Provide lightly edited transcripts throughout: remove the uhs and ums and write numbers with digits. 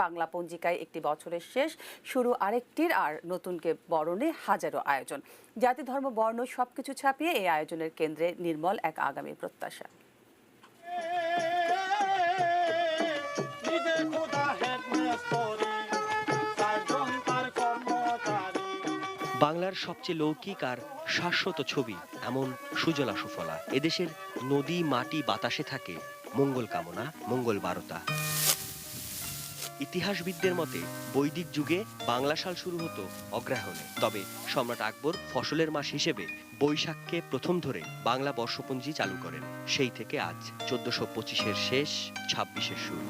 বাংলা পঞ্জিকায় একটি বছরের শেষ, শুরু আরেকটির, আর নতুনকে বরণে হাজারো আয়োজন। জাতি, ধর্ম, বর্ণ সবকিছু ছাপিয়ে এই আয়োজনের কেন্দ্রে নির্মল এক আগামী প্রত্যাশা। বাংলার সবচেয়ে লৌকিক আর শাশ্বত ছবি এমন সুজলা সুফলা। এদেশের নদী, মাটি, বাতাসে থাকে মঙ্গল কামনা, মঙ্গল বারতা। ইতিহাসবিদদের মতে বৈদিক যুগে বাংলা সাল শুরু হতো অগ্রহায়ণে। তবে সম্রাট আকবর ফসলের মাস হিসেবে বৈশাখকে প্রথম ধরে বাংলা বর্ষপঞ্জি চালু করেন। সেই থেকে আজ 1425-এর শেষ, 26-এর শুরু।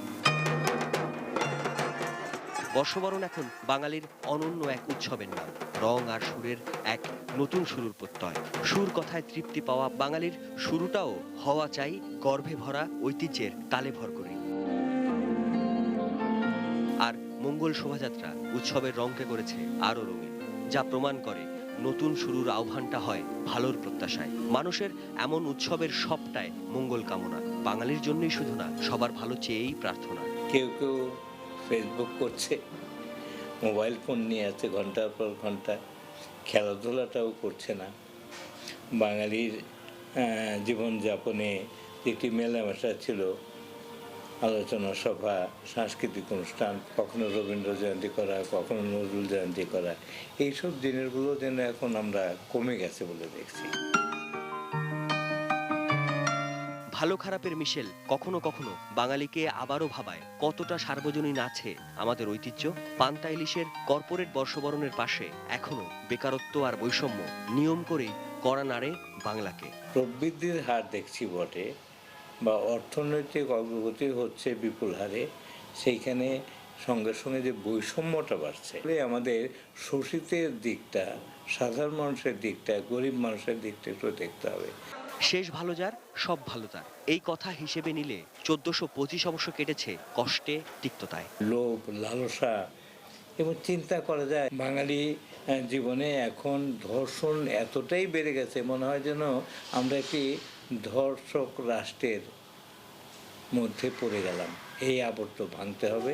বর্ষবরণ এখন বাঙালির অনন্য এক উৎসবের নাম। রং আর সুরের এক নতুন শুরুর প্রত্যয়। সুর কথায় তৃপ্তি পাওয়া বাঙালির শুরুটাও হওয়া চাই গর্ভে ভরা ঐতিহ্যের তালে ভর করে। আর মঙ্গল শোভাযাত্রা উৎসবের রংকে করেছে আরো রঙিন, যা প্রমাণ করে নতুন শুরুর আহ্বানটা হয় ভালোর প্রত্যাশায়। মানুষের এমন উৎসবের সবটাই মঙ্গল কামনা। বাঙালির জন্যই শুধু না, সবার ভালো চেয়েই প্রার্থনা। কেউ কেউ ফেসবুক করছে, মোবাইল ফোন নিয়ে আছে ঘন্টার পর ঘন্টা, খেলাধুলাটাও করছে না। বাঙালির জীবনযাপনে একটি মেলামেশা ছিল, আলোচনা সভা, সাংস্কৃতিক অনুষ্ঠান, কখনো রবীন্দ্র জয়ন্তী করা, কখনো নজরুল জয়ন্তী করা, এইসব জিনিসগুলো যেন এখন আমরা কমে গেছে বলে দেখছি। ভালো খারাপের মিশেল কখনো কখনো বাঙালিকে আবারও ভাবায় কতটা সার্বজনীন আছে আমাদের ঐতিহ্য। পান্তা ইলিশের কর্পোরেট বর্ষবরণের পাশে এখনো বেকারত্ব আর বৈষম্য নিয়ম করেই কড়া নাড়ে বাংলাকে। প্রবৃদ্ধির হার দেখছি বটে, বা অর্থনৈতিক অগ্রগতি হচ্ছে বিপুল হারে, সেইখানে সঙ্গে সঙ্গে যে বৈষম্যটা বাড়ছে, আমাদের শোষিতের দিকটা, সাধারণ মানুষের দিকটা, গরিব মানুষের দিকটা একটু দেখতে হবে। শেষ ভালো যার সব ভালো তার, এই কথা হিসেবে নিলে 1425 অবশ্য কেটেছে কষ্টে, তিক্ততায়। লোভ, লালসা এবং চিন্তা করা যায় বাঙালি জীবনে এখন ধর্ষণ এতটাই বেড়ে গেছে, মনে হয় যেন আমরা একটি ধর্ষক রাষ্ট্রের মধ্যে পড়ে গেলাম। এই আবর্ত ভাঙতে হবে।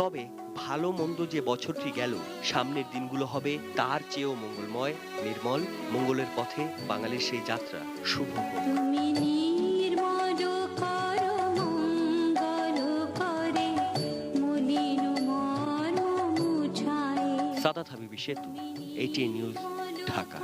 তবে ভালো মন্দ যে বছরটি গেল, সামনের দিনগুলো হবে তার চেয়েও মঙ্গলময়, নির্মল। মঙ্গলের পথে বাঙালির সেই যাত্রা শুভ হোক। সাদাত হাবিবি সেতু, ATN নিউজ, ঢাকা।